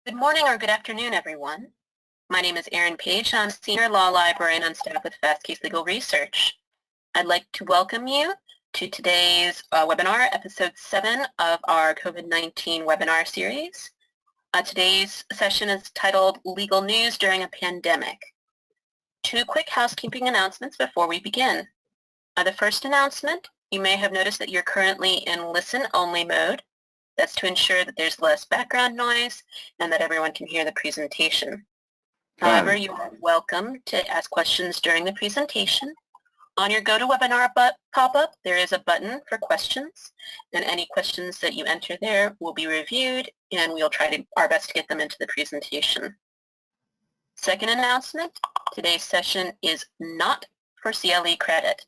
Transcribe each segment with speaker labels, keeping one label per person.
Speaker 1: Good morning or good afternoon, everyone. My name is Erin Page. I'm Senior Law Librarian on staff with Fast Case Legal Research. I'd like to welcome you to today's webinar, episode 7 of our COVID-19 webinar series. Today's session is titled Legal News During a Pandemic. 2 quick housekeeping announcements before we begin. The first announcement, you may have noticed that you're currently in listen-only mode. That's to ensure that there's less background noise and that everyone can hear the presentation. However, you are welcome to ask questions during the presentation. On your GoToWebinar pop-up, there is a button for questions, and any questions that you enter there will be reviewed, and we'll try our best to get them into the presentation. Second announcement, today's session is not for CLE credit.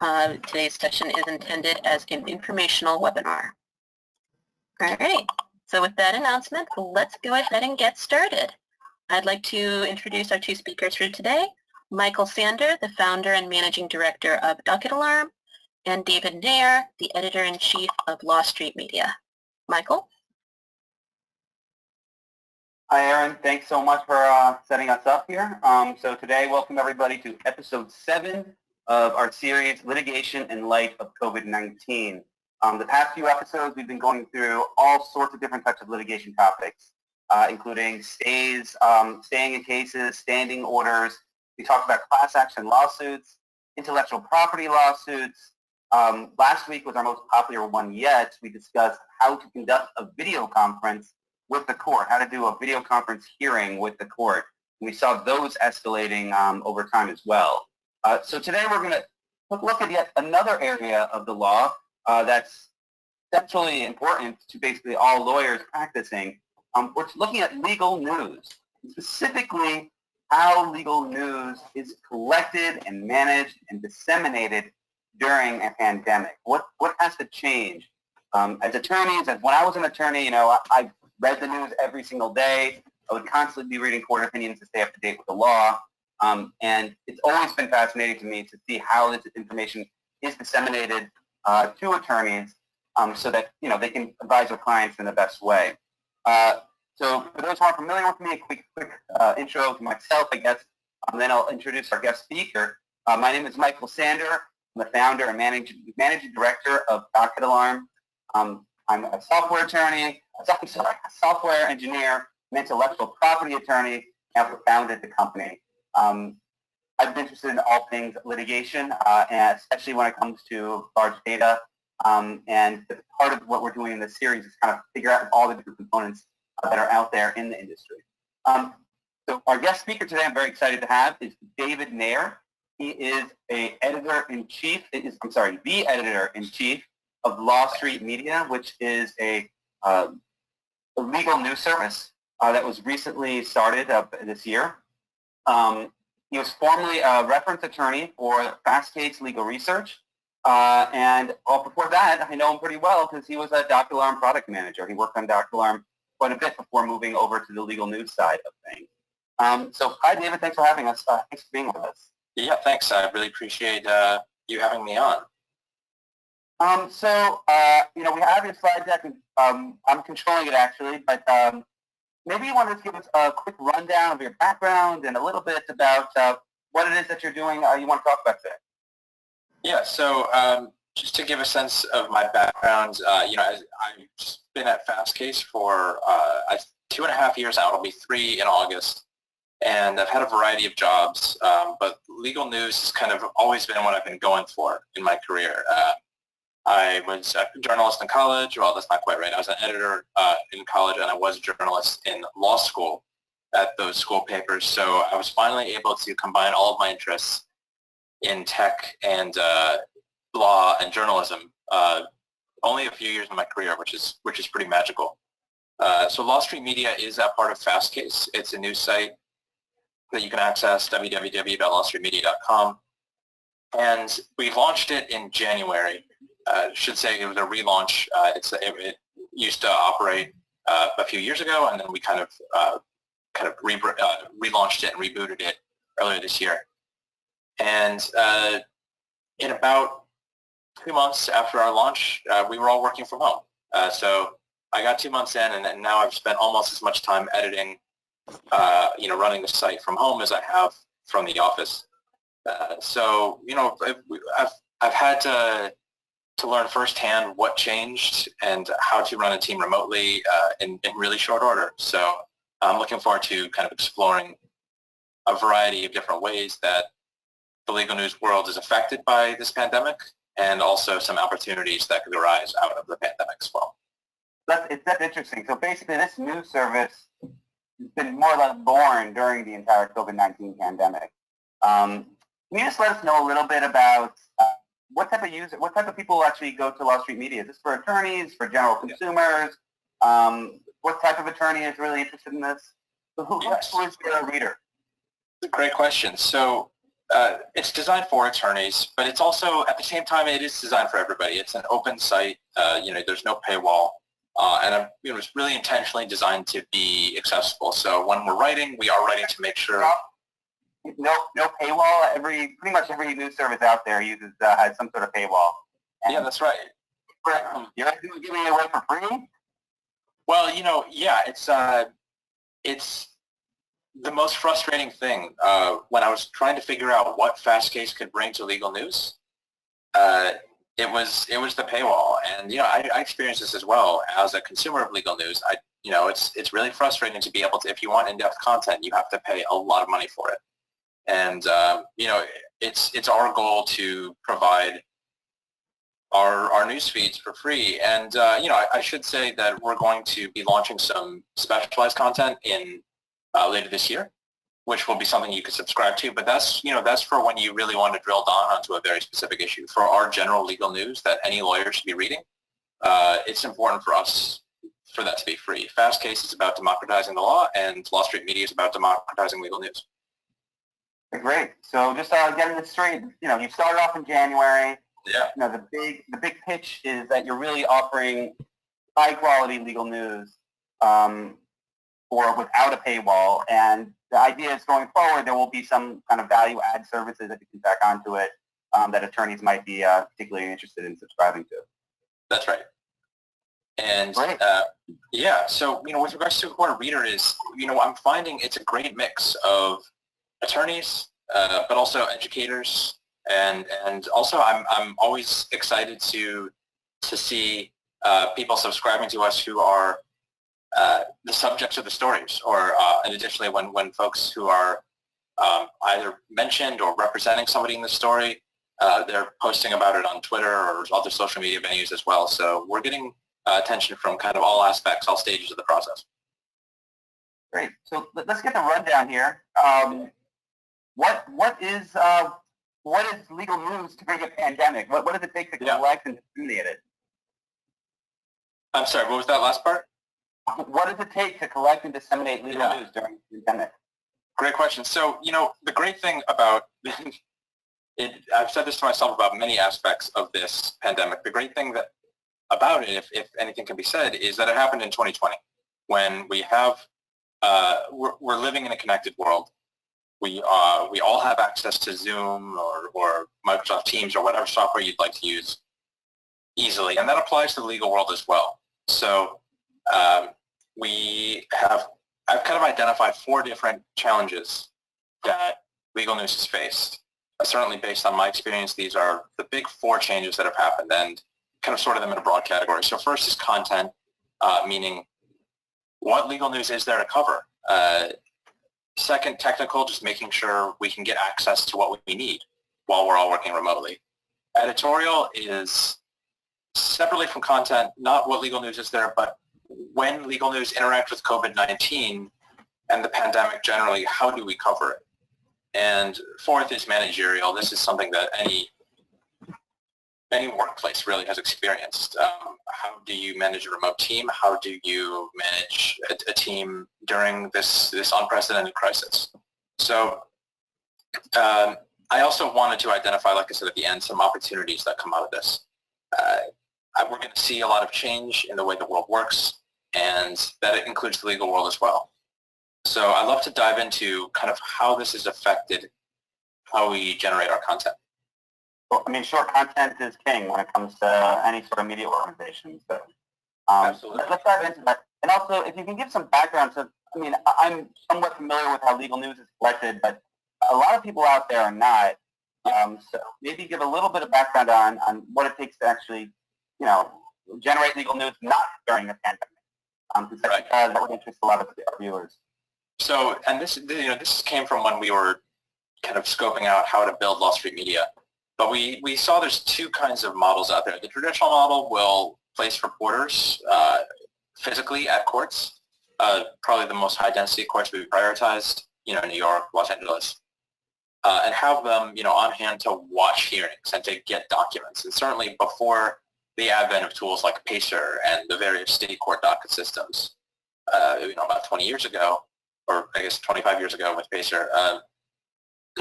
Speaker 1: Today's session is intended as an informational webinar. All right, so with that announcement, let's go ahead and get started. I'd like to introduce our 2 speakers for today, Michael Sander, the founder and managing director of Docket Alarm, and David Nair, the editor-in-chief of Law Street Media. Michael?
Speaker 2: Hi, Erin. Thanks so much for setting us up here. So today, welcome everybody to episode 7 of our series, Litigation in Light of COVID-19. The past few episodes, we've been going through all sorts of different types of litigation topics, including stays, staying in cases, standing orders. We talked about class action lawsuits, intellectual property lawsuits. Last week was our most popular one yet. We discussed how to conduct a video conference with the court, how to do a video conference hearing with the court. And we saw those escalating over time as well. So today we're going to look at yet another area of the law that's centrally important to basically all lawyers practicing. We're looking at legal news, specifically how legal news is collected and managed and disseminated during a pandemic. What has to change? As attorneys, when I was an attorney, I read the news every single day. I would constantly be reading court opinions to stay up to date with the law. And it's always been fascinating to me to see how this information is disseminated to attorneys so that they can advise their clients in the best way. So for those who aren't familiar with me, a quick intro to myself, I guess, then I'll introduce our guest speaker. My name is Michael Sander. I'm the founder and managing director of Docket Alarm. I'm a software attorney, a software engineer, an intellectual property attorney, and I've founded the company. I've been interested in all things litigation, and especially when it comes to large data. And part of what we're doing in this series is kind of figure out all the different components that are out there in the industry. So our guest speaker today, I'm very excited to have, is David Nair. He is the editor-in-chief of Law Street Media, which is a legal news service that was recently started this year. He was formerly a reference attorney for Fast Case Legal Research. And before that, I know him pretty well because he was a Docket Alarm product manager. He worked on Docket Alarm quite a bit before moving over to the legal news side of things. So hi, David. Thanks for having us. Thanks for being with us.
Speaker 3: Yeah, thanks. I really appreciate you having me on.
Speaker 2: We have your slide deck. And, I'm controlling it, actually, but maybe you want to give us a quick rundown of your background and a little bit about what it is that you're doing you want to talk about today.
Speaker 3: Yeah, so just to give a sense of my background, I've been at Fast Case for 2.5 years now. It'll be 3 in August. And I've had a variety of jobs, but legal news has kind of always been what I've been going for in my career. I was a journalist in college. Well, that's not quite right. I was an editor in college, and I was a journalist in law school at those school papers. So I was finally able to combine all of my interests in tech and law and journalism only a few years in my career, which is pretty magical. So Law Street Media is a part of Fast Case. It's a news site that you can access, www.lawstreetmedia.com. And we launched it in January. Should say it was a relaunch. It used to operate a few years ago, and then we kind of relaunched it and rebooted it earlier this year. And in about 2 months after our launch, we were all working from home. So I got 2 months in, and now I've spent almost as much time editing, running the site from home as I have from the office. So, I've had to learn firsthand what changed and how to run a team remotely in really short order. So I'm looking forward to kind of exploring a variety of different ways that the legal news world is affected by this pandemic, and also some opportunities that could arise out of the pandemic as well.
Speaker 2: That's interesting. So basically, this news service has been more or less born during the entire COVID-19 pandemic. Can you just let us know a little bit about what type of people actually go to Wall Street Media? Is this for attorneys, for general consumers? What type of attorney is really interested in this? Who is your reader?
Speaker 3: It's a great question. So it's designed for attorneys, but it's also, at the same time, it is designed for everybody. It's an open site. There's no paywall. And it was really intentionally designed to be accessible. So when we're writing, we are writing to make sure.
Speaker 2: No paywall. Pretty much every news service out there has some sort of paywall.
Speaker 3: Yeah, that's right.
Speaker 2: You're giving it away for free?
Speaker 3: Well, it's the most frustrating thing when I was trying to figure out what Fastcase could bring to legal news. It was the paywall, and I experienced this as well as a consumer of legal news. It's really frustrating to be able to, if you want in-depth content, you have to pay a lot of money for it. And it's our goal to provide our news feeds for free. And I should say that we're going to be launching some specialized content in later this year, which will be something you can subscribe to. But that's for when you really want to drill down onto a very specific issue. For our general legal news that any lawyer should be reading, it's important for us for that to be free. Fastcase is about democratizing the law, and Wall Street Media is about democratizing legal news.
Speaker 2: Great. So just getting this straight, you started off in January.
Speaker 3: Yeah.
Speaker 2: The big pitch is that you're really offering high quality legal news without a paywall, and the idea is going forward there will be some kind of value add services that you can tack onto it that attorneys might be particularly interested in subscribing to.
Speaker 3: That's right. And so with regards to who our reader is, I'm finding it's a great mix of attorneys, but also educators, and also I'm always excited to see people subscribing to us who are the subjects of the stories, or and additionally when folks who are either mentioned or representing somebody in the story, they're posting about it on Twitter or other social media venues as well. So we're getting attention from kind of all aspects, all stages of the process.
Speaker 2: Great. So let's get the rundown here. What is legal news during a pandemic? What does it take to collect and disseminate it?
Speaker 3: I'm sorry, what was that last part?
Speaker 2: What does it take to collect and disseminate legal news during the pandemic?
Speaker 3: Great question. So, the great thing about it, I've said this to myself about many aspects of this pandemic. The great thing about it, if anything can be said, is that it happened in 2020 when we have, we're living in a connected world. We all have access to Zoom or Microsoft Teams or whatever software you'd like to use easily, and that applies to the legal world as well. So I've kind of identified 4 different challenges that legal news has faced. Certainly based on my experience, these are the big 4 changes that have happened, and kind of sorted them in a broad category. So first is content, meaning what legal news is there to cover? Second, technical, just making sure we can get access to what we need while we're all working remotely. Editorial is separately from content, not what legal news is there, but when legal news interact with COVID-19 and the pandemic generally, how do we cover it? And fourth is managerial. This is something that any workplace really has experienced. How do you manage a remote team? How do you manage a team during this unprecedented crisis? So I also wanted to identify, like I said at the end, some opportunities that come out of this. We're going to see a lot of change in the way the world works, and that it includes the legal world as well. So I'd love to dive into kind of how this has affected how we generate our content.
Speaker 2: Well, I mean, sure, content is king when it comes to any sort of media organization. So
Speaker 3: Absolutely.
Speaker 2: Let's dive into that. And also, if you can give some background, so I mean, I'm somewhat familiar with how legal news is collected, but a lot of people out there are not. So maybe give a little bit of background on what it takes to actually, generate legal news not during the pandemic.
Speaker 3: Right.
Speaker 2: That would interest a lot of our viewers.
Speaker 3: So, and this came from when we were kind of scoping out how to build Law Street Media. But we saw there's two kinds of models out there. The traditional model will place reporters physically at courts, probably the most high density courts we prioritized, New York, Los Angeles, and have them, on hand to watch hearings and to get documents. And certainly before the advent of tools like PACER and the various state court docket systems, about 20 years ago, or I guess 25 years ago with PACER,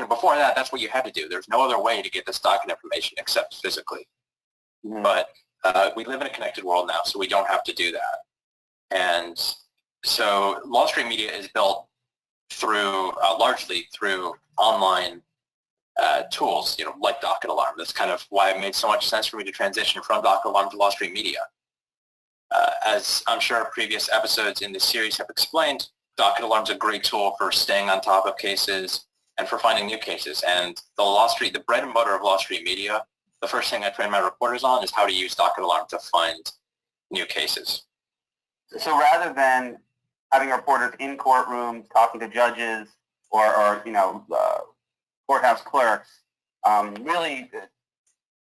Speaker 3: before that, that's what you had to do. There's no other way to get this docket information except physically. Mm-hmm. But we live in a connected world now, so we don't have to do that. And so Law Street Media is built through largely through online tools, like Docket Alarm. That's kind of why it made so much sense for me to transition from Docket Alarm to Law Street Media. As I'm sure previous episodes in this series have explained, Docket Alarm is a great tool for staying on top of cases and for finding new cases. And the bread and butter of Law Street Media, the first thing I train my reporters on is how to use Docket Alarm to find new cases.
Speaker 2: So rather than having reporters in courtrooms talking to judges or courthouse clerks, really,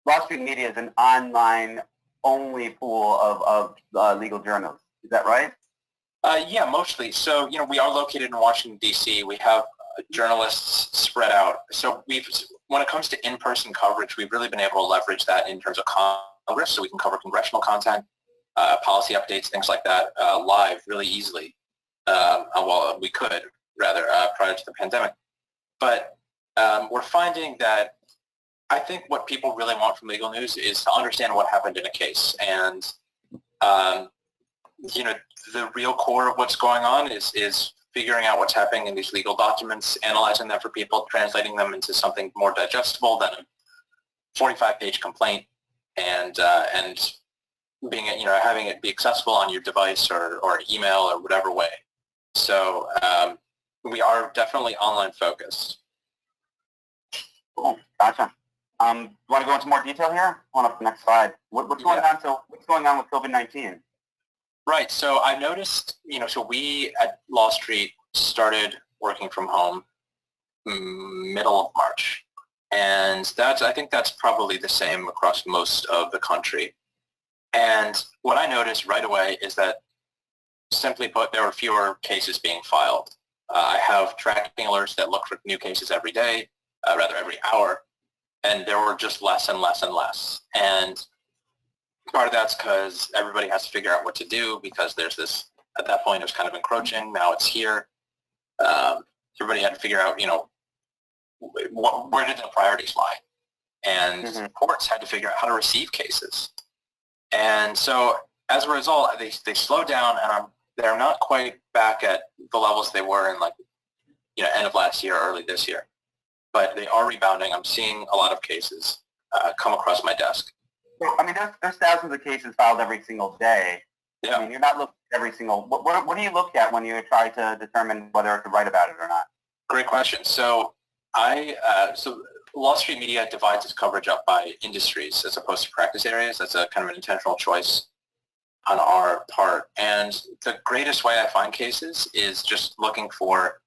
Speaker 2: Law Street Media is an online-only pool of legal journals. Is that right?
Speaker 3: Yeah, mostly. So, we are located in Washington, D.C. We have journalists spread out. So when it comes to in-person coverage, we've really been able to leverage that in terms of Congress, so we can cover congressional content, policy updates, things like that, live really easily. Well, we could, rather, prior to the pandemic. But we're finding that I think what people really want from legal news is to understand what happened in a case. And, the real core of what's going on is figuring out what's happening in these legal documents, analyzing them for people, translating them into something more digestible than a 45-page complaint, and being, having it be accessible on your device or email or whatever way. So we are definitely online focused.
Speaker 2: Cool, gotcha. You want to go into more detail here? On up the next slide. What's going on? So what's going on with COVID-19?
Speaker 3: Right. So I noticed, so we at Law Street started working from home middle of March. And I think that's probably the same across most of the country. And what I noticed right away is that, simply put, there were fewer cases being filed. I have tracking alerts that look for new cases every day, every hour, and there were just less and less and less. And part of that's because everybody has to figure out what to do because there's this, at that point it was kind of encroaching, now it's here. Everybody had to figure out, where did the priorities lie? And courts had to figure out how to receive cases. And so as a result, they slowed down and they're not quite back at the levels they were in end of last year, early this year. But they are rebounding. I'm seeing a lot of cases come across my desk.
Speaker 2: So, there's thousands of cases filed every single day.
Speaker 3: Yeah.
Speaker 2: You're not looking at every single. What do you look at when you try to determine whether to write about it or not?
Speaker 3: Great question. So so Law Street Media divides its coverage up by industries as opposed to practice areas. That's a kind of an intentional choice on our part. And the greatest way I find cases is just looking for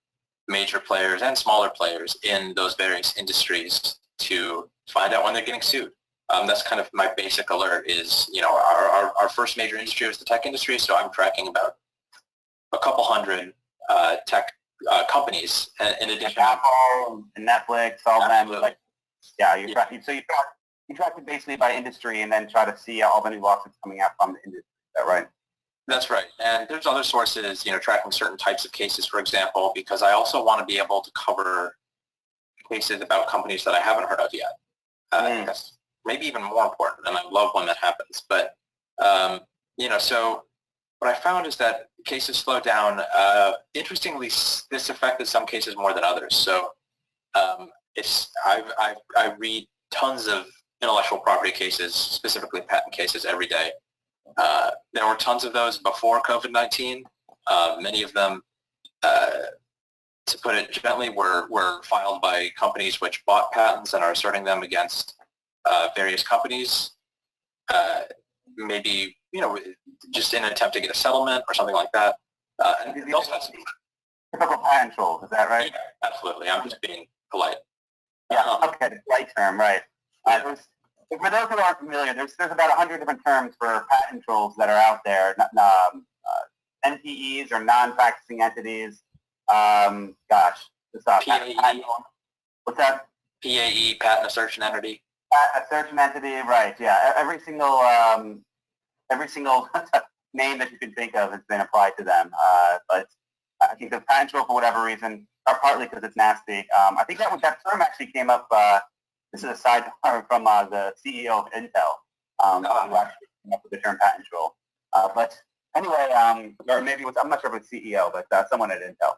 Speaker 3: major players and smaller players in those various industries to find out when they're getting sued. That's kind of my basic alert is, our first major industry was the tech industry, so I'm tracking about a couple hundred tech companies in addition.
Speaker 2: Apple and Netflix, all of them. You track it basically by industry and then try to see all the new lawsuits coming out from the industry. Is that right?
Speaker 3: That's right. And there's other sources, tracking certain types of cases, for example, because I also want to be able to cover cases about companies that I haven't heard of yet. That's maybe even more important, and I love when that happens. But, so what I found is that cases slow down. Interestingly, this affected some cases more than others. So I read tons of intellectual property cases, specifically patent cases, every day. There were tons of those before COVID-19. Many of them, to put it gently, were filed by companies which bought patents and are asserting them against various companies, maybe, just in an attempt to get a settlement or something like that. And those have some
Speaker 2: typical patent trolls, is that right?
Speaker 3: Yeah, absolutely. I'm just being polite.
Speaker 2: Yeah, okay, the polite term, right. For those who aren't familiar, there's about 100 different terms for patent trolls that are out there. NPEs or non-practicing entities.
Speaker 3: PAE.
Speaker 2: What's that?
Speaker 3: PAE, patent assertion entity.
Speaker 2: Assertion entity, right? Yeah, every single name that you can think of has been applied to them. But I think the patent troll, for whatever reason, partly because it's nasty. I think that term actually came up. This is a sidebar from the CEO of Intel, who actually came up with the term patent troll. But anyway, or maybe it was, I'm not sure if it was CEO, but someone at Intel.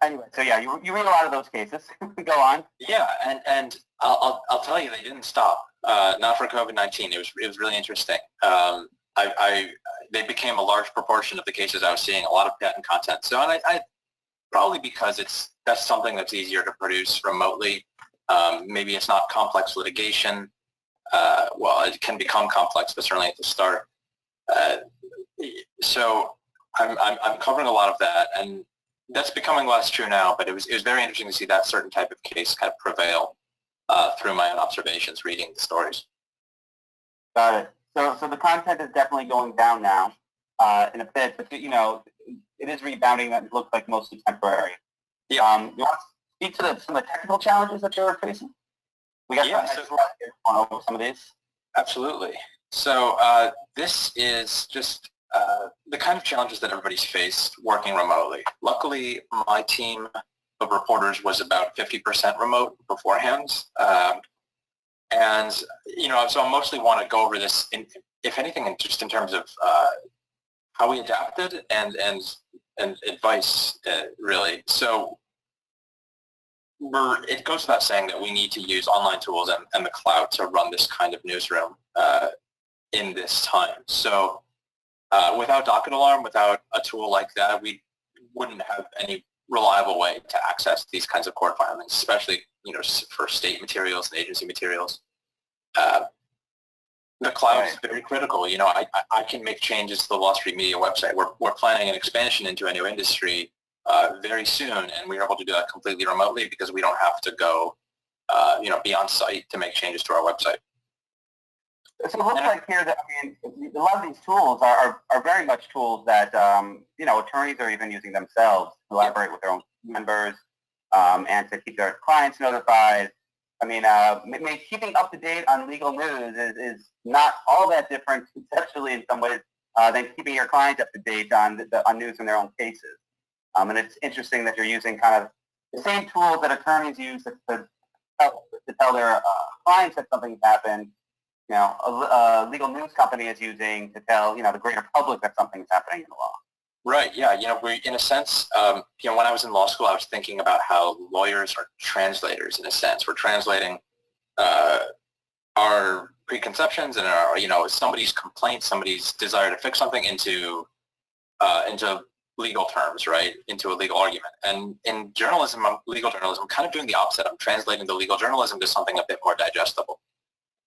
Speaker 2: Anyway, so yeah, you read a lot of those cases. Go on.
Speaker 3: Yeah, and I'll tell you, they didn't stop. Not for COVID-19. It was really interesting. They became a large proportion of the cases I was seeing. A lot of patent content. So, and I probably because that's something that's easier to produce remotely. Maybe it's not complex litigation. Well, it can become complex, but certainly at the start. So I'm covering a lot of that, and that's becoming less true now. But it was very interesting to see that certain type of case kind of prevail through my own observations, reading the stories.
Speaker 2: Got it. So the content is definitely going down now in a bit, but it is rebounding. That looks like mostly temporary.
Speaker 3: Yeah.
Speaker 2: You want to speak to some of the technical challenges that you're facing? We got some of these.
Speaker 3: Absolutely. So this is just the kind of challenges that everybody's faced working remotely. Luckily, my team of reporters was about 50% remote beforehand. And, so I mostly want to go over this, if anything, just in terms of how we adapted and advice, really. So it goes without saying that we need to use online tools and the cloud to run this kind of newsroom in this time. So without Docket Alarm, without a tool like that, we wouldn't have any reliable way to access these kinds of court filings, especially for state materials and agency materials. The cloud is very critical. I can make changes to the Wall Street Media website. We're planning an expansion into a new industry very soon, and we're able to do that completely remotely because we don't have to go, be on site to make changes to our website.
Speaker 2: So it looks like here that, a lot of these tools are very much tools that, attorneys are even using themselves to collaborate with their own members and to keep their clients notified. Keeping up to date on legal news is not all that different conceptually in some ways than keeping your clients up to date on news in their own cases. And it's interesting that you're using kind of the same tools that attorneys use to tell their clients that something's happened. A legal news company is using to tell, the greater public that something's happening in the law.
Speaker 3: Right, yeah. We, in a sense, when I was in law school, I was thinking about how lawyers are translators, in a sense. We're translating our preconceptions and our, somebody's complaint, somebody's desire to fix something into legal terms, right, into a legal argument. And in journalism, legal journalism, I'm kind of doing the opposite. I'm translating the legal journalism to something a bit more digestible.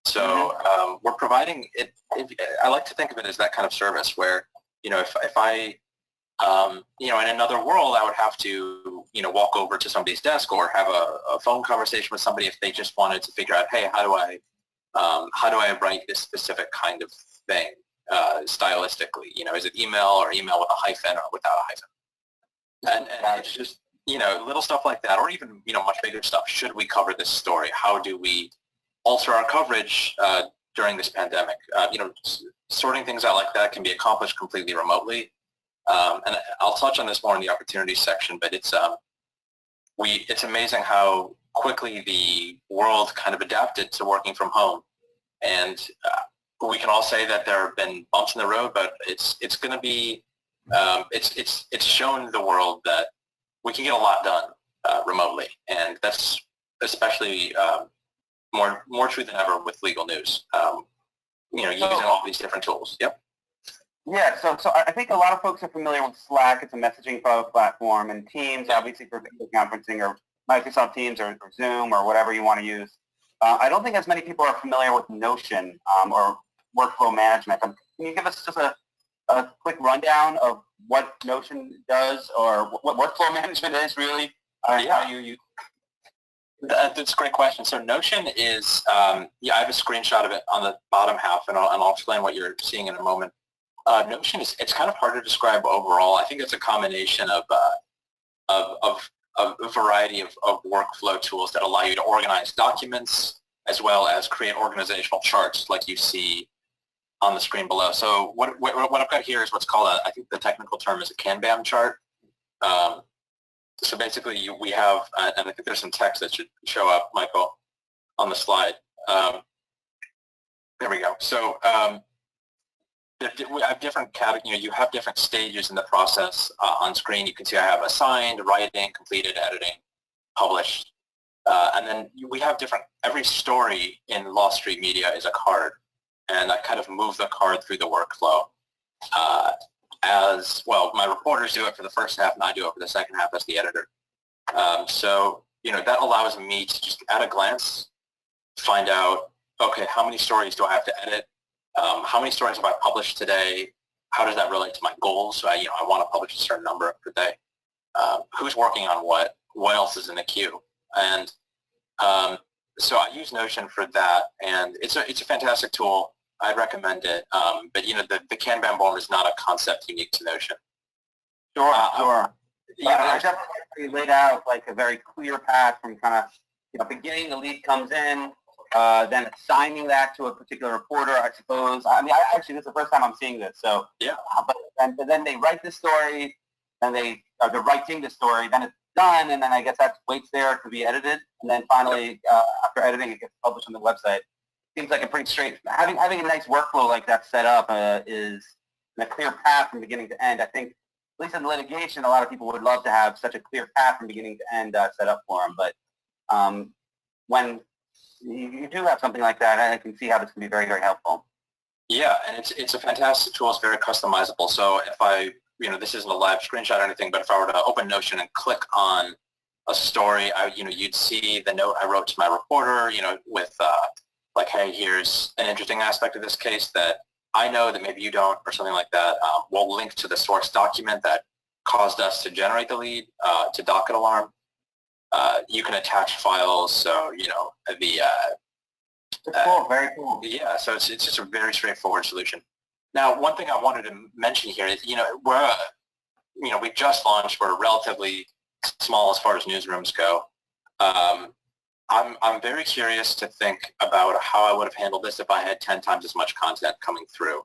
Speaker 3: So we're providing it. I like to think of it as that kind of service where, if I, in another world, I would have to, walk over to somebody's desk or have a phone conversation with somebody if they just wanted to figure out, hey, how do I write this specific kind of thing stylistically? Is it email or email with a hyphen or without a hyphen? And it's just, little stuff like that, or even, much bigger stuff. Should we cover this story? How do we alter our coverage during this pandemic? Sorting things out like that can be accomplished completely remotely. And I'll touch on this more in the opportunities section, but it's amazing how quickly the world kind of adapted to working from home. And we can all say that there have been bumps in the road, but it's going to be, it's shown the world that we can get a lot done remotely. And that's especially more true than ever with legal news. using all these different tools. Yep.
Speaker 2: Yeah, so I think a lot of folks are familiar with Slack. It's a messaging platform, and Teams, obviously, for video conferencing, or Microsoft Teams, or Zoom, or whatever you want to use. I don't think as many people are familiar with Notion or workflow management. Can you give us just a quick rundown of what Notion does, or what workflow management is, really? How you use?
Speaker 3: That's a great question. So Notion is, I have a screenshot of it on the bottom half, and I'll explain what you're seeing in a moment. Notion it's kind of hard to describe overall. I think it's a combination of a variety of workflow tools that allow you to organize documents as well as create organizational charts like you see on the screen below. So what I've got here is what's called I think the technical term is a Kanban chart. So basically we have, and I think there's some text that should show up, Michael, on the slide. There we go. So we have different categories. You have different stages in the process on screen. You can see I have assigned, writing, completed, editing, published, and then we have different. Every story in Law Street Media is a card, and I kind of move the card through the workflow. As well, my reporters do it for the first half, and I do it for the second half as the editor. So that allows me to just at a glance find out, okay, how many stories do I have to edit? How many stories have I published today? How does that relate to my goals? So I want to publish a certain number per day. Who's working on what? What else is in the queue? And so I use Notion for that, and it's a fantastic tool. I'd recommend it. But the Kanban board is not a concept unique to Notion.
Speaker 2: Sure. I definitely laid out like a very clear path from kind of beginning. The lead comes in. Then assigning that to a particular reporter, I suppose. I mean, actually, this is the first time I'm seeing this. So
Speaker 3: yeah.
Speaker 2: But then they write the story, and they're writing the story. Then it's done, and then I guess that waits there to be edited, and then finally, after editing, it gets published on the website. Seems like a pretty straight. Having a nice workflow like that set up is a clear path from beginning to end. I think, at least in litigation, a lot of people would love to have such a clear path from beginning to end set up for them. But when you do have something like that, I can see how this can be very, very helpful.
Speaker 3: Yeah, and it's a fantastic tool. It's very customizable. So if I, this isn't a live screenshot or anything, but if I were to open Notion and click on a story, you'd see the note I wrote to my reporter, with like, hey, here's an interesting aspect of this case that I know that maybe you don't, or something like that. We'll link to the source document that caused us to generate the lead, to docket alarm. You can attach files, so
Speaker 2: cool, very cool.
Speaker 3: Yeah, so it's just a very straightforward solution. Now, one thing I wanted to mention here is, we just launched. We're relatively small as far as newsrooms go. I'm very curious to think about how I would have handled this if I had 10 times as much content coming through,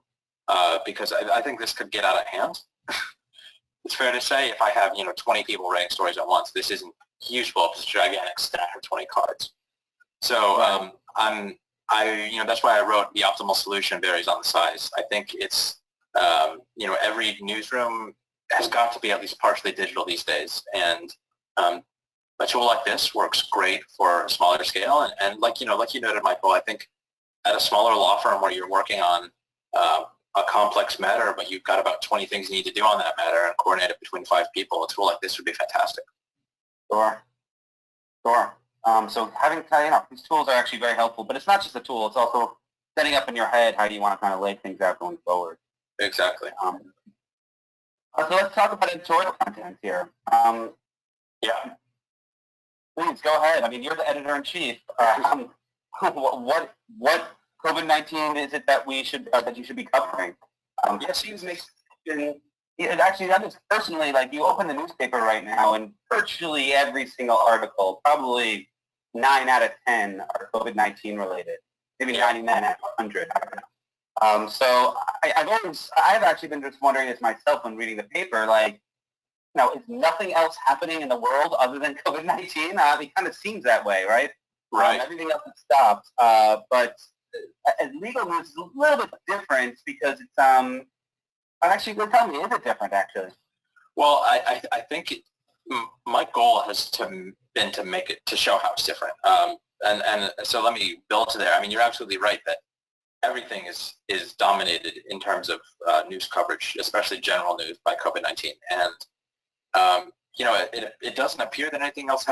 Speaker 3: because I think this could get out of hand. It's fair to say if I have 20 people writing stories at once, this isn't useful. It's a gigantic stack of 20 cards. So that's why I wrote the optimal solution varies on the size. I think it's every newsroom has got to be at least partially digital these days, and a tool like this works great for a smaller scale. And like you noted, Michael, I think at a smaller law firm where you're working on a complex matter, but you've got about 20 things you need to do on that matter and coordinate it between 5 people, a tool like this would be fantastic.
Speaker 2: Sure. So having, these tools are actually very helpful, but it's not just a tool, it's also setting up in your head how you want to kind of lay things out going forward.
Speaker 3: Exactly.
Speaker 2: So let's talk about editorial content here.
Speaker 3: Yeah.
Speaker 2: Please, go ahead. I mean, you're the editor-in-chief. What COVID-19 is it that you should be covering? Actually, that is personally, like, you open the newspaper right now, and virtually every single article, probably 9 out of 10 are COVID-19 related. Maybe 99 out of 100. So I've actually been just wondering this myself when reading the paper, like, is nothing else happening in the world other than COVID-19? It kind of seems that way, right?
Speaker 3: Right.
Speaker 2: Everything else has stopped. But legal news is a little bit different because it's, actually, tell me, is it different, actually?
Speaker 3: Well, I think my goal has been to make it, to show how it's different. And so let me build to there. I mean, you're absolutely right that everything is dominated in terms of news coverage, especially general news, by COVID-19. And it doesn't appear that anything else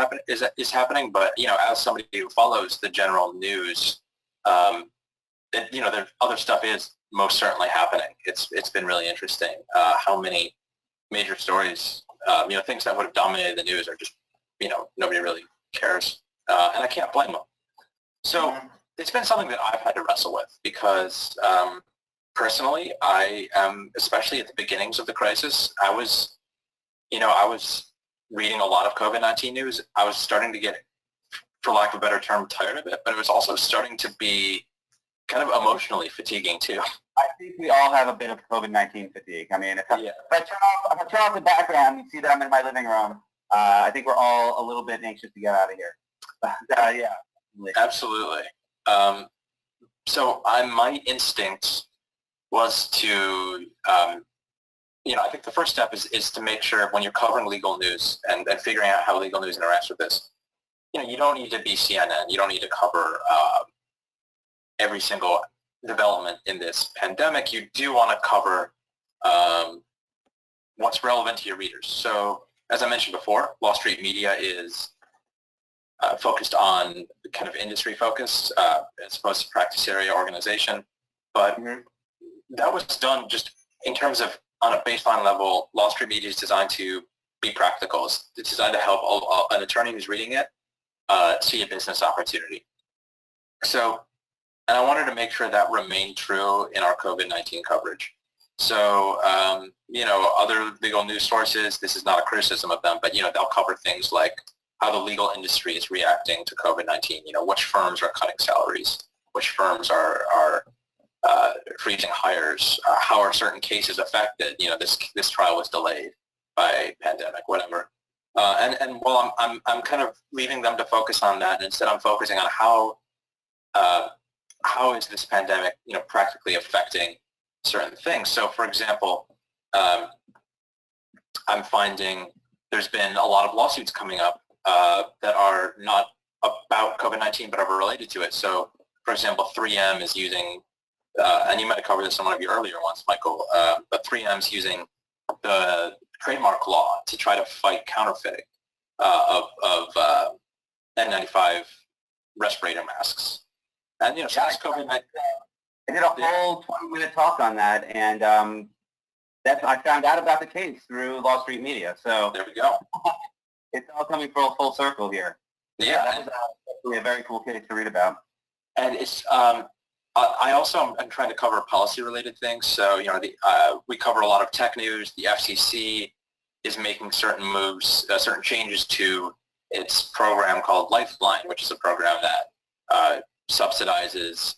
Speaker 3: is happening, but as somebody who follows the general news, there other stuff is most certainly happening. It's been really interesting how many major stories, things that would have dominated the news are just nobody really cares, and I can't blame them. So it's been something that I've had to wrestle with because personally, I am, especially at the beginnings of the crisis, I was reading a lot of COVID-19 news. I was starting to get, for lack of a better term, tired of it, but it was also starting to be kind of emotionally fatiguing too.
Speaker 2: I think we all have a bit of COVID-19 fatigue. I mean, if I turn off the background, you see that I'm in my living room. I think we're all a little bit anxious to get out of here. Yeah.
Speaker 3: Absolutely. So my instinct was to, I think the first step is to make sure when you're covering legal news and figuring out how legal news interacts with this, you don't need to be CNN. You don't need to cover every single development in this pandemic. You do want to cover what's relevant to your readers. So as I mentioned before, Wall Street Media is focused on kind of industry focus as opposed to practice area organization. But that was done just in terms of on a baseline level. Wall Street Media is designed to be practical. It's designed to help an attorney who's reading it see a business opportunity. So, and I wanted to make sure that remained true in our COVID-19 coverage. So, other legal news sources, this is not a criticism of them, but, they'll cover things like how the legal industry is reacting to COVID-19, which firms are cutting salaries, which firms are freezing hires, how are certain cases affected, this trial was delayed by pandemic, whatever. And while I'm kind of leaving them to focus on that, and instead I'm focusing on how is this pandemic, practically affecting certain things. So, for example, I'm finding there's been a lot of lawsuits coming up that are not about COVID-19 but are related to it. So, for example, 3M is using, and you might have covered this in one of your earlier ones, Michael, but 3M is using the trademark law to try to fight counterfeiting of N95 respirator masks. And, since COVID-19...
Speaker 2: I did a whole 20-minute talk on that, and I found out about the case through Wall Street Media. So
Speaker 3: there we go.
Speaker 2: It's all coming full circle here.
Speaker 3: Yeah,
Speaker 2: that was actually a very cool case to read about.
Speaker 3: And it's I also am trying to cover policy-related things. So we cover a lot of tech news. The FCC is making certain moves, certain changes to its program called Lifeline, which is a program that subsidizes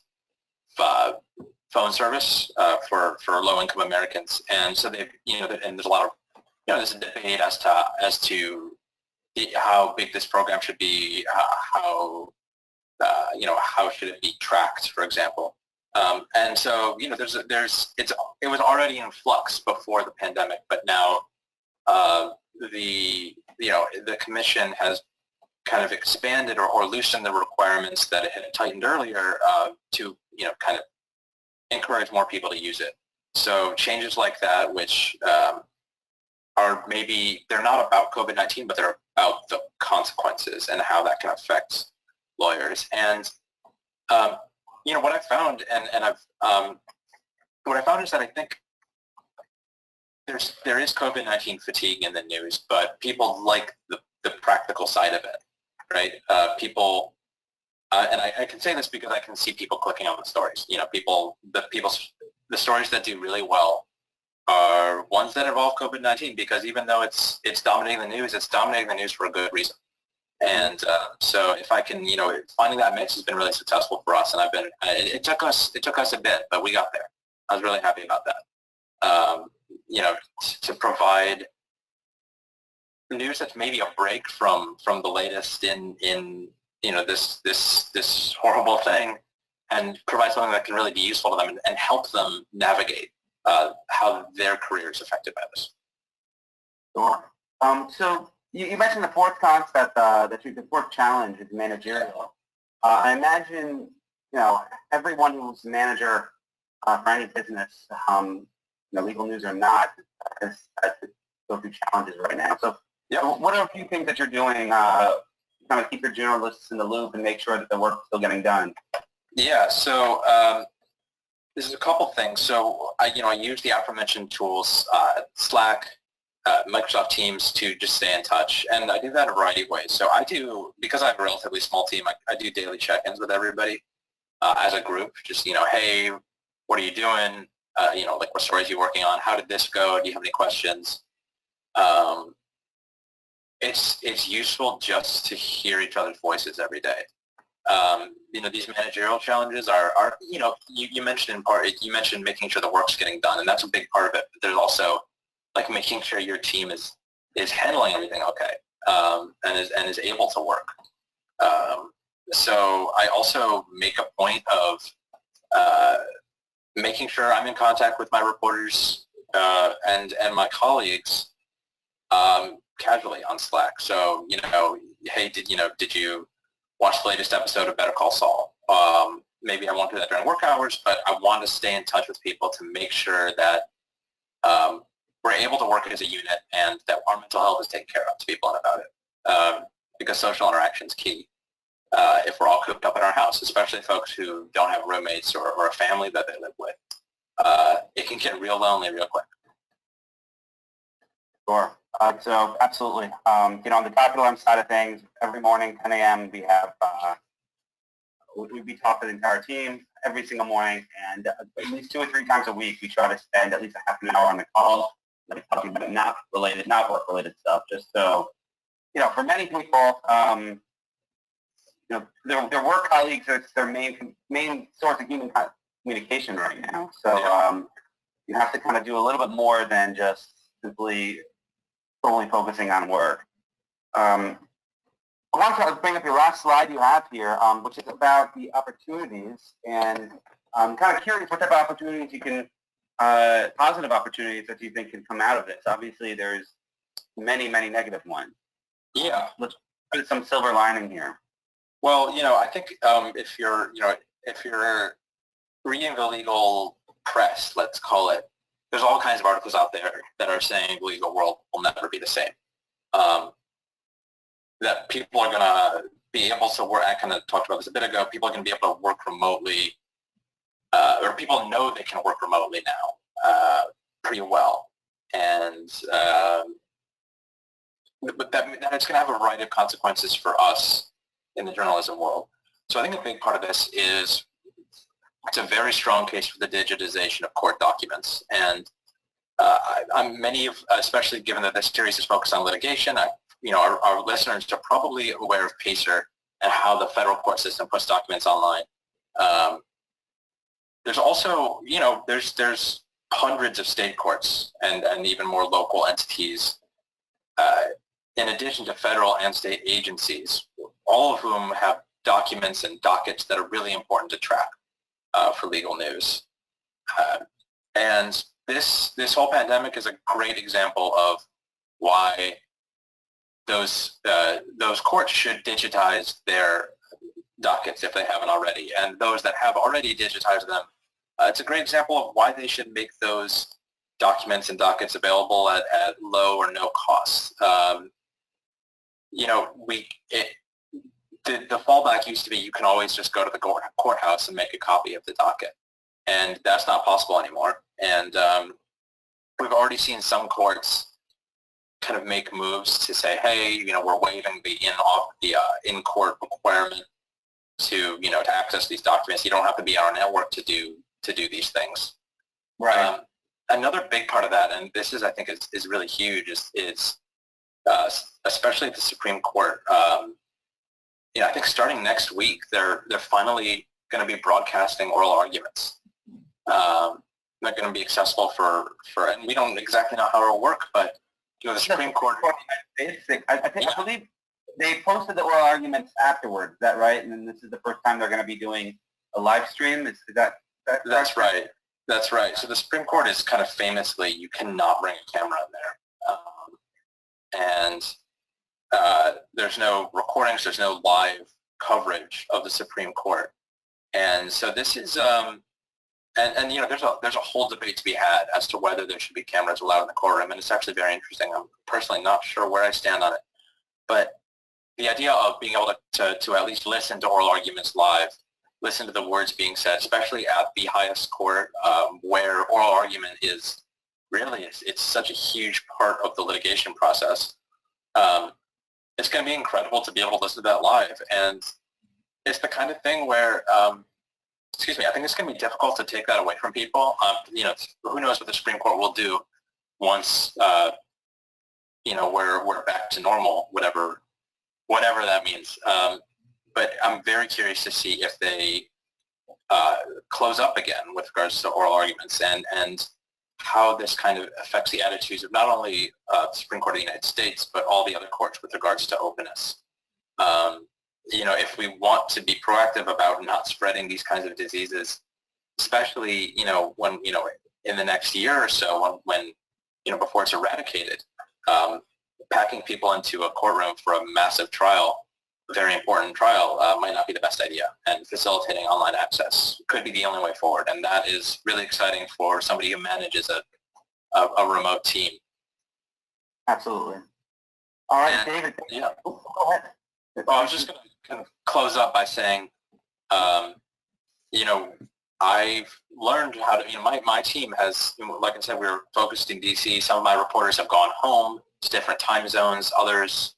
Speaker 3: phone service for low-income Americans. And so they've, and there's a lot of, there's a debate as to how big this program should be, how should it be tracked, for example. And so, it was already in flux before the pandemic, but now the commission has kind of expanded or loosened the requirements that it had tightened earlier to, kind of encourage more people to use it. So changes like that, which are maybe, they're not about COVID-19, but they're about the consequences and how that can affect lawyers. And, what I found, what I found is that I think there is COVID-19 fatigue in the news, but people like the practical side of it, right? People, and I can say this because I can see people clicking on the stories. The stories that do really well are ones that involve COVID-19, because even though it's dominating the news, it's dominating the news for a good reason. And so if I can, finding that mix has been really successful for us, and it took us a bit, but we got there. I was really happy about that. To provide news that's maybe a break from the latest in this horrible thing, and provide something that can really be useful to them and help them navigate how their career is affected by this.
Speaker 2: Sure. So you mentioned the fourth concept, the fourth challenge is managerial. I imagine everyone who's a manager for any business, legal news or not, has to go through challenges right now. So, what are a few things that you're doing to kind of keep your journalists in the loop and make sure that the work's still getting done?
Speaker 3: Yeah, so this is a couple things. So I use the aforementioned tools, Slack, Microsoft Teams, to just stay in touch, and I do that a variety of ways. So because I have a relatively small team, I do daily check-ins with everybody as a group. Just hey, what are you doing? Like what stories are you working on? How did this go? Do you have any questions? It's useful just to hear each other's voices every day. These managerial challenges are you mentioned in part, you mentioned making sure the work's getting done, and that's a big part of it. But there's also like making sure your team is handling everything okay, and is able to work. So I also make a point of making sure I'm in contact with my reporters and my colleagues casually on Slack. So hey, did you watch the latest episode of Better Call Saul? Maybe I won't do that during work hours, but I want to stay in touch with people to make sure that we're able to work as a unit and that our mental health is taken care of, to be blunt about it. Because social interaction is key if we're all cooped up in our house, especially folks who don't have roommates or a family that they live with. It can get real lonely real quick.
Speaker 2: Sure. So absolutely. On the document side of things, every morning, 10 a.m., we have we talk to the entire team every single morning, and at least 2 or 3 times a week, we try to spend at least a half an hour on the call, like talking about not work-related stuff, just so, for many people, their work colleagues, it's their main source of human communication right now. So you have to kind of do a little bit more than just simply solely focusing on work. I want to bring up your last slide you have here, which is about the opportunities, and I'm kind of curious what type of opportunities you can, positive opportunities that you think can come out of this. Obviously, there's many, many negative ones.
Speaker 3: Yeah.
Speaker 2: Let's put some silver lining here.
Speaker 3: Well, I think if you're reading the legal press, let's call it, there's all kinds of articles out there that are saying the legal world will never be the same. That people are going to be able to work, I kind of talked about this a bit ago, people are going to be able to work remotely, or people know they can work remotely now pretty well. And but that it's going to have a variety of consequences for us in the journalism world. So I think a big part of this is it's a very strong case for the digitization of court documents. And especially given that this series is focused on litigation, our listeners are probably aware of PACER and how the federal court system puts documents online. There's also, there's hundreds of state courts and even more local entities, in addition to federal and state agencies, all of whom have documents and dockets that are really important to track for legal news. And this whole pandemic is a great example of why those courts should digitize their dockets if they haven't already. And those that have already digitized them, it's a great example of why they should make those documents and dockets available at low or no cost. The fallback used to be you can always just go to the courthouse and make a copy of the docket. And that's not possible anymore. And we've already seen some courts kind of make moves to say, hey, we're waiving the in-court requirement to access these documents. You don't have to be on our network to do these things.
Speaker 2: Right.
Speaker 3: Another big part of that, and this is I think is really huge, is especially at the Supreme Court. I think starting next week, they're finally going to be broadcasting oral arguments. They're going to be accessible for, and we don't exactly know how it'll work, but the Supreme Court.
Speaker 2: I believe they posted the oral arguments afterwards. Is that right? And then this is the first time they're going to be doing a live stream. Is that
Speaker 3: That's right. That's right. So the Supreme Court is kind of famously, you cannot bring a camera in there. And there's no recordings, there's no live coverage of the Supreme Court. And so this is, and you know, there's a whole debate to be had as to whether there should be cameras allowed in the courtroom, and it's actually very interesting. I'm personally not sure where I stand on it, but the idea of being able to at least listen to oral arguments live, listen to the words being said, especially at the highest court, where oral argument is really, it's such a huge part of the litigation process. It's going to be incredible to be able to listen to that live, and it's the kind of thing where, excuse me, I think it's going to be difficult to take that away from people. You know, who knows what the Supreme Court will do once, you know, we're back to normal, whatever that means. But I'm very curious to see if they close up again with regards to oral arguments, and how this kind of affects the attitudes of not only the Supreme Court of the United States, but all the other courts with regards to openness. You know, if we want to be proactive about not spreading these kinds of diseases, especially, you know, when, you know, in the next year or so, when you know, before it's eradicated, packing people into a courtroom for a massive trial, a very important trial, might not be the best idea, and facilitating online access could be the only way forward, and that is really exciting for somebody who manages a remote team.
Speaker 2: Absolutely. All right,
Speaker 3: And,
Speaker 2: David.
Speaker 3: yeah.
Speaker 2: Go ahead.
Speaker 3: Well, I was just going to kind of close up by saying, you know, I've learned how to, you know, my team has, like I said, we're focused in DC. Some of my reporters have gone home to different time zones. Others,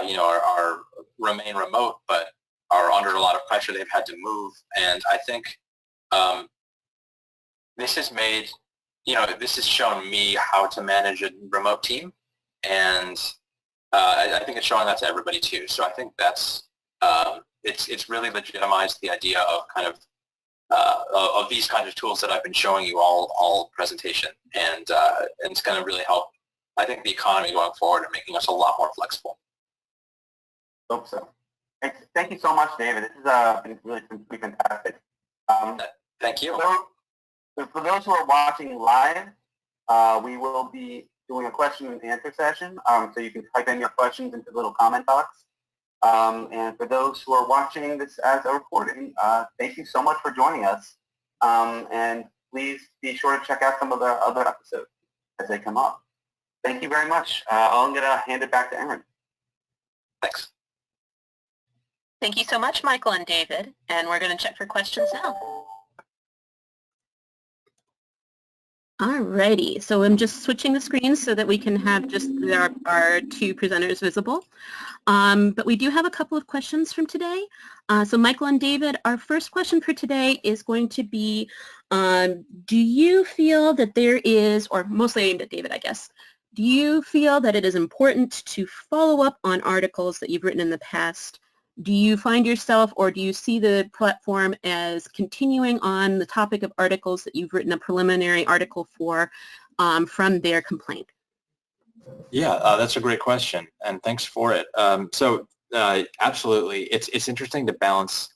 Speaker 3: you know, are remain remote, but are under a lot of pressure. They've had to move. And I think this has made, you know, this has shown me how to manage a remote team. And I think it's showing that to everybody too. So I think that's, it's really legitimized the idea of kind of these kinds of tools that I've been showing you all presentation, and it's going to really help, I think, the economy going forward and making us a lot more flexible.
Speaker 2: Hope so. Thank you so much, David. This has been really fantastic.
Speaker 3: Thank you.
Speaker 2: So for those who are watching live, we will be doing a question and answer session. So you can type in your questions into the little comment box. And for those who are watching this as a recording, thank you so much for joining us. And please be sure to check out some of the other episodes as they come up. Thank you very much. I'm going to hand it back to Erin.
Speaker 3: Thanks.
Speaker 1: Thank you so much, Michael and David. And we're going to check for questions now. Alrighty, so I'm just switching the screens so that we can have just our two presenters visible. But we do have a couple of questions from today. So Michael and David, our first question for today is going to be, do you feel that there is, or mostly aimed at David, I guess, do you feel that it is important to follow up on articles that you've written in the past? Do you find yourself, or do you see the platform as continuing on the topic of articles that you've written a preliminary article for from their complaint?
Speaker 4: Yeah, that's a great question, and thanks for it. Absolutely, it's interesting to balance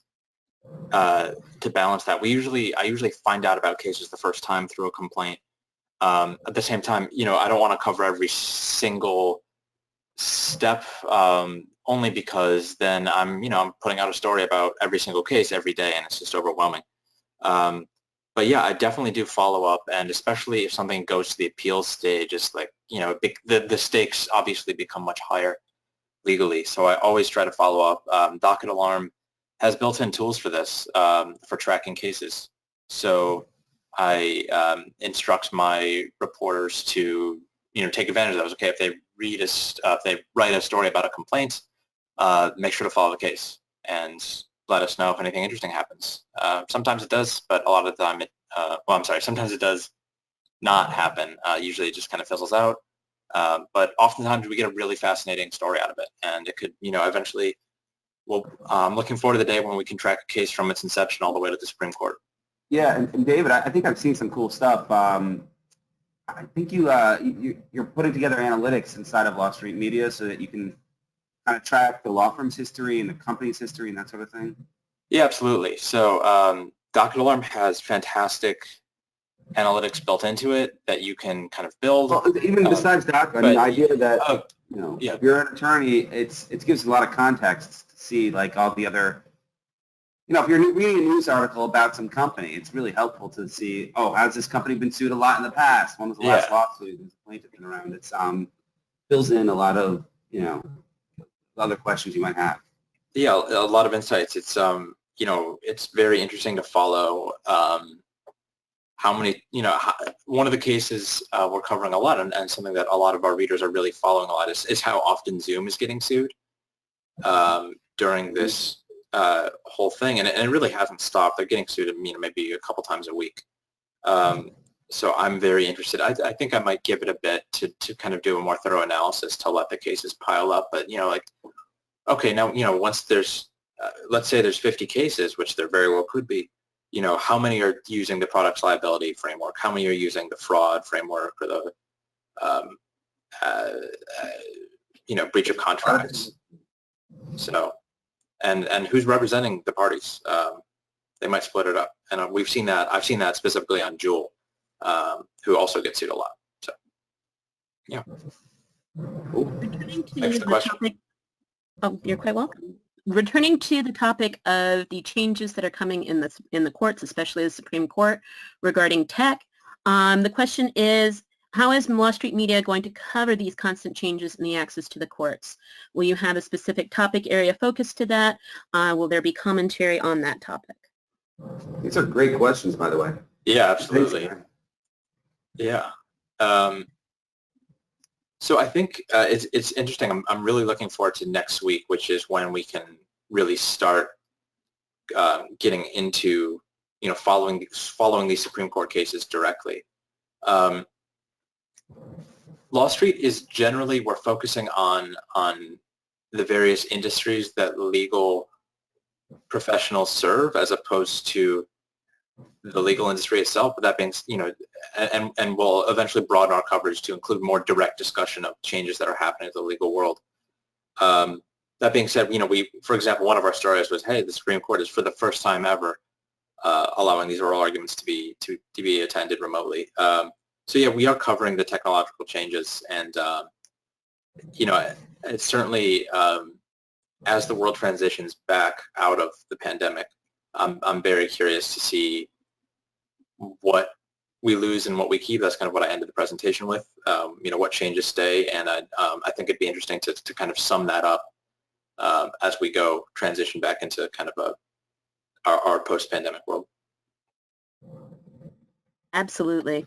Speaker 4: that. I usually find out about cases the first time through a complaint. At the same time, you know, I don't want to cover every single step, only because then I'm putting out a story about every single case every day, and it's just overwhelming. But yeah, I definitely do follow up, and especially if something goes to the appeals stage, it's like, you know, the stakes obviously become much higher legally. So I always try to follow up. Docket Alarm has built-in tools for this, for tracking cases. So I instruct my reporters to, you know, take advantage of those. Okay, if they if they write a story about a complaint, make sure to follow the case and let us know if anything interesting happens. Sometimes it does, but a lot of the time sometimes it does not happen. Usually it just kind of fizzles out. But oftentimes we get a really fascinating story out of it, and it could, you know, eventually, I'm looking forward to the day when we can track a case from its inception all the way to the Supreme Court.
Speaker 5: Yeah, and David, I think I've seen some cool stuff. I think you're putting together analytics inside of Law Street Media so that you can kind of track the law firm's history and the company's history and that sort of thing.
Speaker 4: Yeah, absolutely. So Docket Alarm has fantastic analytics built into it that you can kind of build.
Speaker 5: Well, even besides Docket, I mean, the idea that you know,
Speaker 4: yeah,
Speaker 5: if you're an attorney, it gives a lot of context to see like all the other if you're reading a news article about some company, it's really helpful to see, oh, has this company been sued a lot in the past? When was the last lawsuit? There's a plaintiff been around. It's fills in a lot of, other questions you might have.
Speaker 4: Yeah, a lot of insights. It's it's very interesting to follow how many, one of the cases we're covering a lot, and something that a lot of our readers are really following a lot is how often Zoom is getting sued during this whole thing, and it really hasn't stopped. They're getting sued, maybe a couple times a week. So I'm very interested. I think I might give it a bit to kind of do a more thorough analysis to let the cases pile up. But, okay, now, once there's, let's say there's 50 cases, which there very well could be, how many are using the products liability framework? How many are using the fraud framework or the, breach of contracts? So, and who's representing the parties? They might split it up. And I've seen that specifically on Juul, who also gets sued a lot. So, yeah.
Speaker 1: Returning to
Speaker 4: Thanks for the question.
Speaker 1: topic, oh, you're quite welcome. Returning to the topic of the changes that are coming in the courts, especially the Supreme Court, regarding tech, the question is, how is Wall Street Media going to cover these constant changes in the access to the courts? Will you have a specific topic area focused to that? Will there be commentary on that topic?
Speaker 5: These are great questions, by the way.
Speaker 4: Yeah, absolutely. Yeah. So I think it's interesting. I'm really looking forward to next week, which is when we can really start getting into following these Supreme Court cases directly. Law Street is generally, we're focusing on the various industries that legal professionals serve, as opposed to the legal industry itself. But that being, and we'll eventually broaden our coverage to include more direct discussion of changes that are happening in the legal world. That being said, for example, one of our stories was, hey, the Supreme Court is for the first time ever allowing these oral arguments to be attended remotely. So yeah, we are covering the technological changes, and it's certainly as the world transitions back out of the pandemic, I'm very curious to see what we lose and what we keep. That's kind of what I ended the presentation with. What changes stay, and I think it'd be interesting to kind of sum that up as we transition back into kind of our post-pandemic world.
Speaker 1: Absolutely.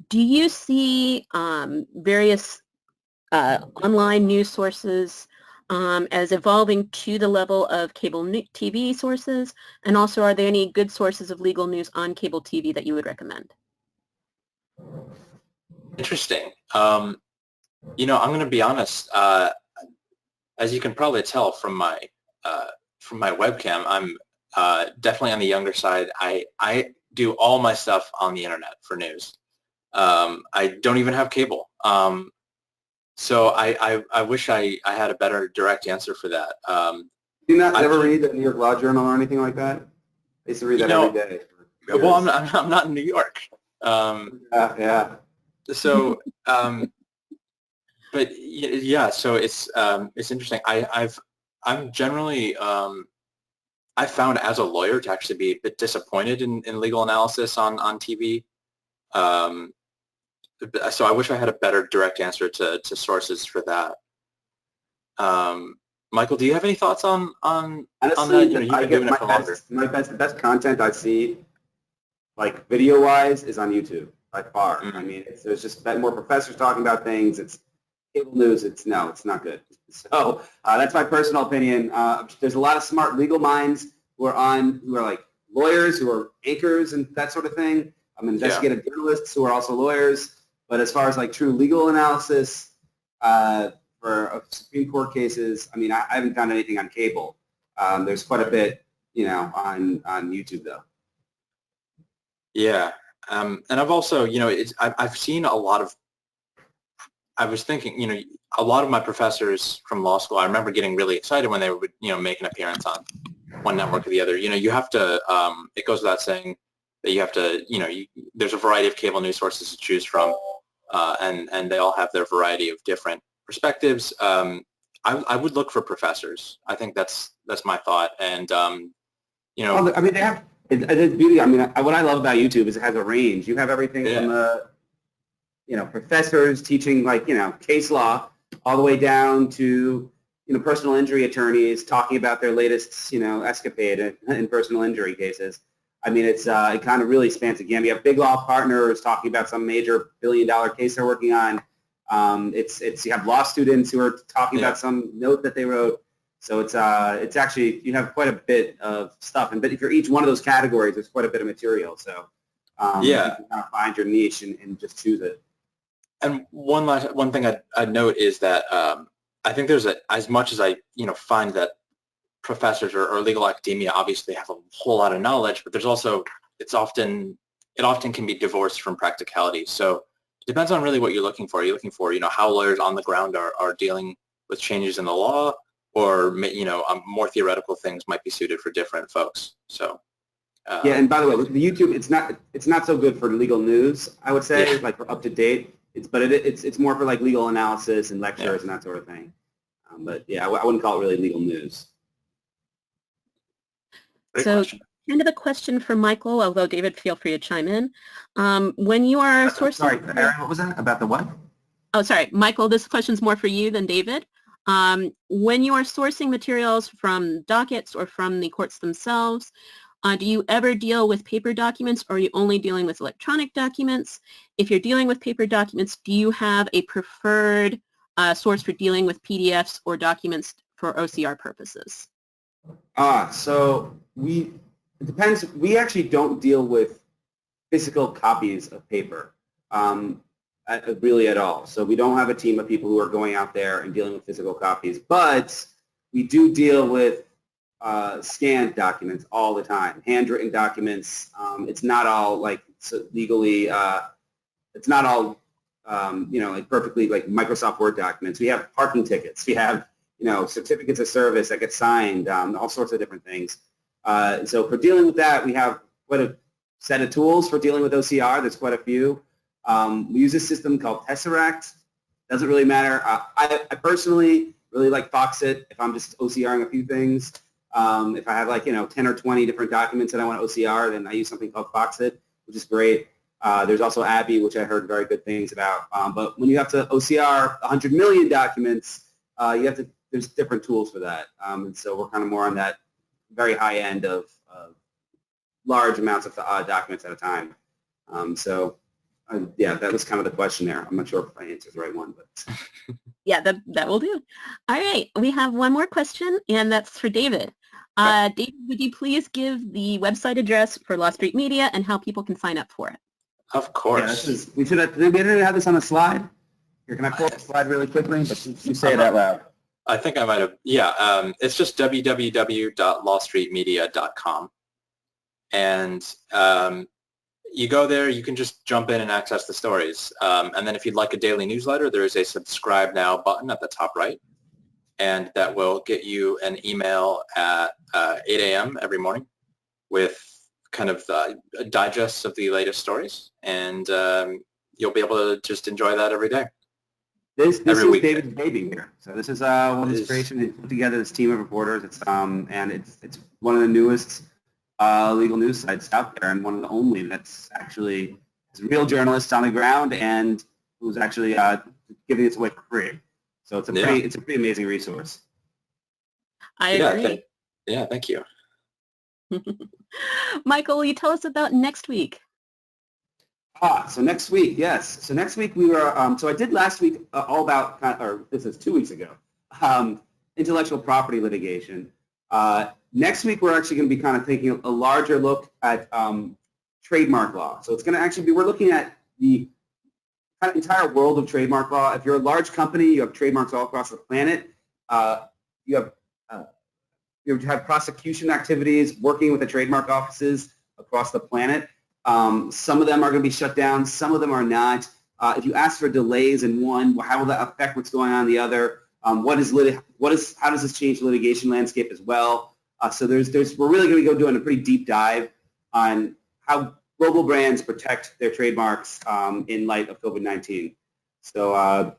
Speaker 1: Do you see various online news sources as evolving to the level of cable TV sources? And also, are there any good sources of legal news on cable TV that you would recommend?
Speaker 4: Interesting. I'm going to be honest. As you can probably tell from my webcam, I'm definitely on the younger side. I do all my stuff on the internet for news. I don't even have cable. So I wish I had a better direct answer for that.
Speaker 5: Do you not ever read the New York Law Journal or anything like that? I used to read that every day.
Speaker 4: Well, I'm not in New York.
Speaker 5: Yeah.
Speaker 4: So, but yeah, so it's interesting. I'm generally I found as a lawyer to actually be a bit disappointed in legal analysis on TV. So I wish I had a better direct answer to sources for that. Michael, do you have any thoughts on
Speaker 5: Honestly,
Speaker 4: that? You've been doing it for longer.
Speaker 5: The best content I see, like video-wise, is on YouTube by far.
Speaker 4: Mm-hmm.
Speaker 5: I mean, there's just more professors talking about things. It's cable news. It's not good. So that's my personal opinion. There's a lot of smart legal minds who are like lawyers, who are anchors and that sort of thing. Investigative journalists who are also lawyers. But as far as like true legal analysis for Supreme Court cases, I haven't found anything on cable. There's quite a bit, on YouTube though.
Speaker 4: Yeah, and I've also, I've seen a lot of. I was thinking, a lot of my professors from law school, I remember getting really excited when they would, make an appearance on one network or the other. You have to. It goes without saying that you have to. There's a variety of cable news sources to choose from. And they all have their variety of different perspectives. I would look for professors. I think that's my thought. And you know.
Speaker 5: I mean, they have, it's beauty. I mean, what I love about YouTube is it has a range. You have everything
Speaker 4: Yeah.
Speaker 5: from the, professors teaching like, case law all the way down to, personal injury attorneys talking about their latest, escapade in personal injury cases. I mean, it kind of really spans the gamut. You have big law partners talking about some major billion-dollar case they're working on. You have law students who are talking about some note that they wrote. So it's actually, you have quite a bit of stuff. But if you're each one of those categories, there's quite a bit of material. So you can kind of find your niche and just choose it.
Speaker 4: And one thing I'd note is that I think there's as much as I find that professors or legal academia obviously have a whole lot of knowledge, but there's also it often can be divorced from practicality. So it depends on really what you're looking for. Are you looking for how lawyers on the ground are dealing with changes in the law, or more theoretical things might be suited for different folks. So
Speaker 5: yeah, and by the way, the YouTube it's not so good for legal news, I would say, like for up to date. It's more for like legal analysis and lectures and that sort of thing. But yeah, I wouldn't call it really legal news.
Speaker 1: Kind of a question for Michael, although David, feel free to chime in. When you are sourcing...
Speaker 5: Sorry, Aaron, what was that? About the what?
Speaker 1: Oh, sorry. Michael, this question's more for you than David. When you are sourcing materials from dockets or from the courts themselves, do you ever deal with paper documents, or are you only dealing with electronic documents? If you're dealing with paper documents, do you have a preferred source for dealing with PDFs or documents for OCR purposes?
Speaker 5: So it depends. We actually don't deal with physical copies of paper really at all. So we don't have a team of people who are going out there and dealing with physical copies, but we do deal with scanned documents all the time, handwritten documents. It's not all like legally, it's not all, like perfectly like Microsoft Word documents. We have parking tickets. We have, certificates of service that get signed, all sorts of different things. So for dealing with that, we have quite a set of tools for dealing with OCR. There's quite a few. We use a system called Tesseract. Doesn't really matter. I personally really like Foxit if I'm just OCRing a few things. If I have like, 10 or 20 different documents that I want to OCR, then I use something called Foxit, which is great. There's also Abby, which I heard very good things about. But when you have to OCR 100 million documents, there's different tools for that. And so we're kind of more on that very high end of large amounts of documents at a time. Yeah, that was kind of the question there. I'm not sure if I answered the right one, but
Speaker 1: yeah, that will do. All right, we have one more question, and that's for David. David, would you please give the website address for Law Street Media and how people can sign up for it?
Speaker 4: Of course.
Speaker 5: Yeah, we didn't have this on the slide. Here, can I pull up the slide really quickly? But you say it out loud.
Speaker 4: I think I might have. Yeah, it's just www.lawstreetmedia.com, and you go there. You can just jump in and access the stories. And then if you'd like a daily newsletter, there is a subscribe now button at the top right, and that will get you an email at 8 a.m. every morning with kind of digests of the latest stories, and you'll be able to just enjoy that every day.
Speaker 5: This is David's baby here. So this is one of his creations. He put together this team of reporters. It's one of the newest legal news sites out there, and one of the only that's actually has real journalists on the ground and who's actually giving this away for free. So it's a pretty amazing resource.
Speaker 1: I agree.
Speaker 4: Thank you.
Speaker 1: Michael, will you tell us about next week?
Speaker 5: So next week, yes. So next week we were, so I did last week all about, or this is 2 weeks ago, intellectual property litigation. Next week we're actually going to be kind of taking a larger look at trademark law. So it's going to actually be, we're looking at the kind of entire world of trademark law. If you're a large company, you have trademarks all across the planet. You have prosecution activities working with the trademark offices across the planet. Some of them are going to be shut down. Some of them are not. If you ask for delays in one, how will that affect what's going on in the other? How does this change the litigation landscape as well? So we're really going to go doing a pretty deep dive on how global brands protect their trademarks in light of COVID-19. So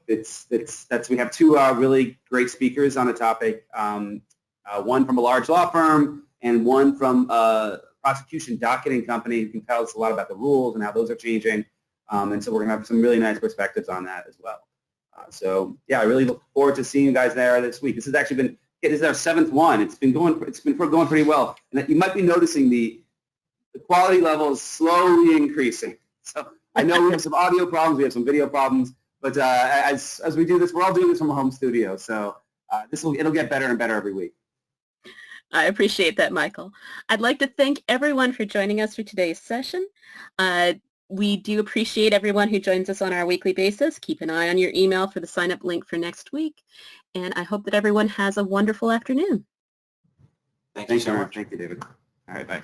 Speaker 5: we have two really great speakers on the topic. One from a large law firm and one from a prosecution docketing company who can tell us a lot about the rules and how those are changing. And so we're going to have some really nice perspectives on that as well. So yeah, I really look forward to seeing you guys there this week. This has actually been, it is our 7th one. It's been going pretty well. And you might be noticing the quality level is slowly increasing. So I know we have some audio problems, we have some video problems, but as we do this, we're all doing this from a home studio. So it'll get better and better every week.
Speaker 1: I appreciate that, Michael. I'd like to thank everyone for joining us for today's session. We do appreciate everyone who joins us on our weekly basis. Keep an eye on your email for the sign-up link for next week. And I hope that everyone has a wonderful afternoon.
Speaker 4: Thank you so
Speaker 5: Aaron.
Speaker 4: much.
Speaker 5: Thank you, David. All right, bye.